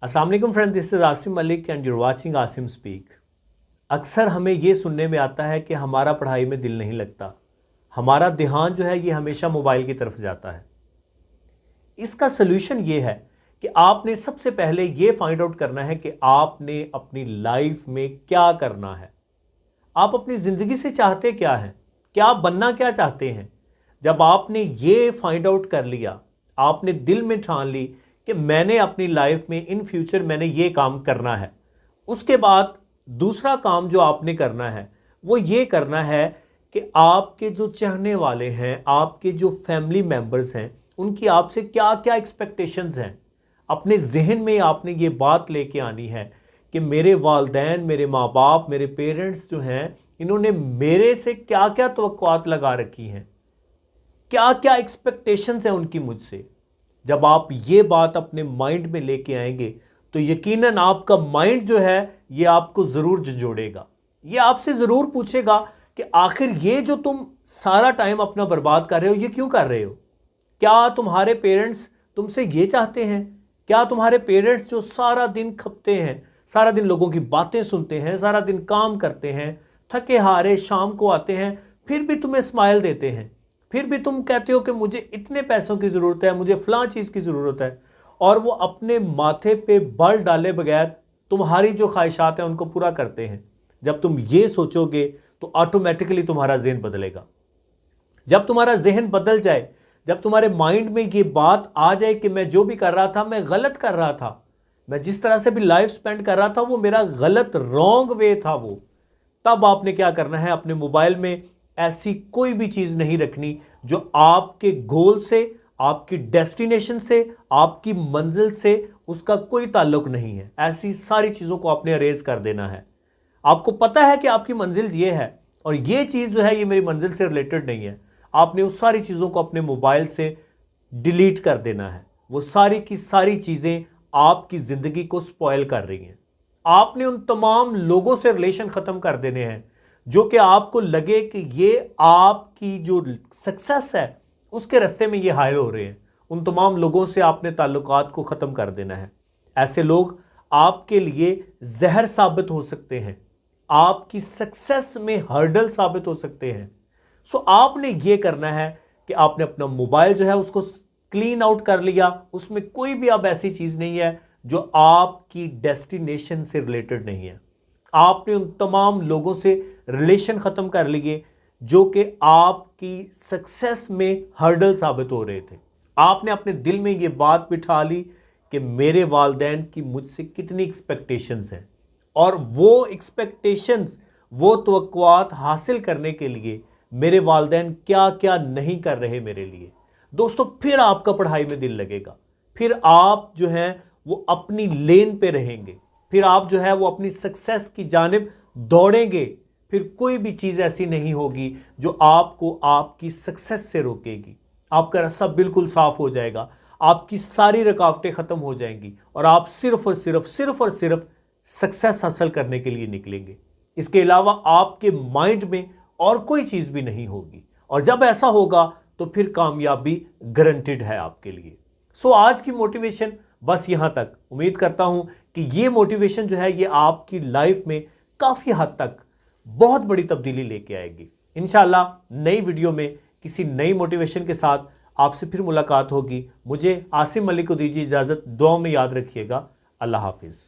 अस्सलाम वालेकुम friend, this is Asim Malik and your watching Asim speak. अक्सर हमें ये सुनने में आता है कि हमारा पढ़ाई में दिल नहीं लगता, हमारा ध्यान जो है ये हमेशा मोबाइल की तरफ जाता है। इसका सलूशन ये है कि आपने सबसे पहले ये फाइंड आउट करना है कि आपने अपनी लाइफ में क्या करना है। आप अपनी ज़िंदगी से चाहते क्या हैं, क्या आप बनना क्या चाहते हैं। जब आपने ये फाइंड आउट कर लिया, आपने दिल में ठान ली कि मैंने अपनी लाइफ में इन फ्यूचर मैंने ये काम करना है, उसके बाद दूसरा काम जो आपने करना है वो ये करना है कि आपके जो चाहने वाले हैं, आपके जो फैमिली मेंबर्स हैं, उनकी आपसे क्या क्या एक्सपेक्टेशंस हैं। अपने जहन में आपने ये बात लेके आनी है कि मेरे वालिदैन, मेरे माँ बाप, मेरे पेरेंट्स जो हैं, इन्होंने मेरे से क्या क्या तवक्कुआत लगा रखी हैं, क्या क्या एक्सपेक्टेशंस हैं उनकी मुझसे। जब आप ये बात अपने माइंड में लेके आएंगे तो यकीनन आपका माइंड जो है ये आपको ज़रूर जोड़ेगा। ये आपसे ज़रूर पूछेगा कि आखिर ये जो तुम सारा टाइम अपना बर्बाद कर रहे हो, ये क्यों कर रहे हो। क्या तुम्हारे पेरेंट्स तुमसे ये चाहते हैं? क्या तुम्हारे पेरेंट्स जो सारा दिन खपते हैं, सारा दिन लोगों की बातें सुनते हैं, सारा दिन काम करते हैं, थके हारे शाम को आते हैं, फिर भी तुम्हें स्माइल देते हैं, फिर भी तुम कहते हो कि मुझे इतने पैसों की ज़रूरत है, मुझे फ़लाँ चीज़ की ज़रूरत है, और वो अपने माथे पे बल डाले बगैर तुम्हारी जो ख्वाहिशात हैं उनको पूरा करते हैं। जब तुम ये सोचोगे तो ऑटोमेटिकली तुम्हारा जहन बदलेगा। जब तुम्हारा जहन बदल जाए, जब तुम्हारे माइंड में ये बात आ जाए कि मैं जो भी कर रहा था मैं गलत कर रहा था, मैं जिस तरह से भी लाइफ स्पेंड कर रहा था वो मेरा गलत रॉन्ग वे था वो, तब आपने क्या करना है, अपने मोबाइल में ऐसी कोई भी चीज़ नहीं रखनी जो आपके गोल से, आपकी डेस्टिनेशन से, आपकी मंजिल से उसका कोई ताल्लुक नहीं है। ऐसी सारी चीज़ों को आपने अरेज कर देना है। आपको पता है कि आपकी मंजिल ये है और ये चीज़ जो है ये मेरी मंजिल से रिलेटेड नहीं है। आपने उस सारी चीज़ों को अपने मोबाइल से डिलीट कर देना है। वो सारी की सारी चीज़ें आपकी ज़िंदगी को स्पॉइल कर रही हैं। आपने उन तमाम लोगों से रिलेशन ख़त्म कर देने हैं जो कि आपको लगे कि ये आपकी जो सक्सेस है उसके रास्ते में ये हायल हो रहे हैं। उन तमाम लोगों से आपने ताल्लुकात को ख़त्म कर देना है। ऐसे लोग आपके लिए जहर साबित हो सकते हैं, आपकी सक्सेस में हर्डल साबित हो सकते हैं। सो आपने ये करना है कि आपने अपना मोबाइल जो है उसको क्लीन आउट कर लिया, उसमें कोई भी अब ऐसी चीज़ नहीं है जो आपकी डेस्टिनेशन से रिलेटेड नहीं है। आपने उन तमाम लोगों से रिलेशन ख़त्म कर लिए जो कि आपकी सक्सेस में हर्डल साबित हो रहे थे। आपने अपने दिल में ये बात बिठा ली कि मेरे वालिदैन की मुझसे कितनी एक्सपेक्टेशंस हैं, और वो एक्सपेक्टेशंस, वो तवक्कुआत हासिल करने के लिए मेरे वालिदैन क्या क्या नहीं कर रहे मेरे लिए। दोस्तों, फिर आपका पढ़ाई में दिल लगेगा, फिर आप जो हैं वो अपनी लेन पे रहेंगे, फिर आप जो है वो अपनी सक्सेस की जानिब दौड़ेंगे। फिर कोई भी चीज़ ऐसी नहीं होगी जो आपको आपकी सक्सेस से रोकेगी। आपका रास्ता बिल्कुल साफ हो जाएगा, आपकी सारी रुकावटें ख़त्म हो जाएंगी और आप सिर्फ और सिर्फ सक्सेस हासिल करने के लिए निकलेंगे। इसके अलावा आपके माइंड में और कोई चीज़ भी नहीं होगी, और जब ऐसा होगा तो फिर कामयाबी गारंटेड है आपके लिए। सो आज की मोटिवेशन बस यहाँ तक। उम्मीद करता हूँ कि ये मोटिवेशन जो है ये आपकी लाइफ में काफ़ी हद तक बहुत बड़ी तब्दीली लेके आएगी। इंशाल्लाह नई वीडियो में किसी नई मोटिवेशन के साथ आपसे फिर मुलाकात होगी। मुझे आसिम मलिक को दीजिए इजाज़त। दुआ में याद रखिएगा। अल्लाह हाफिज़।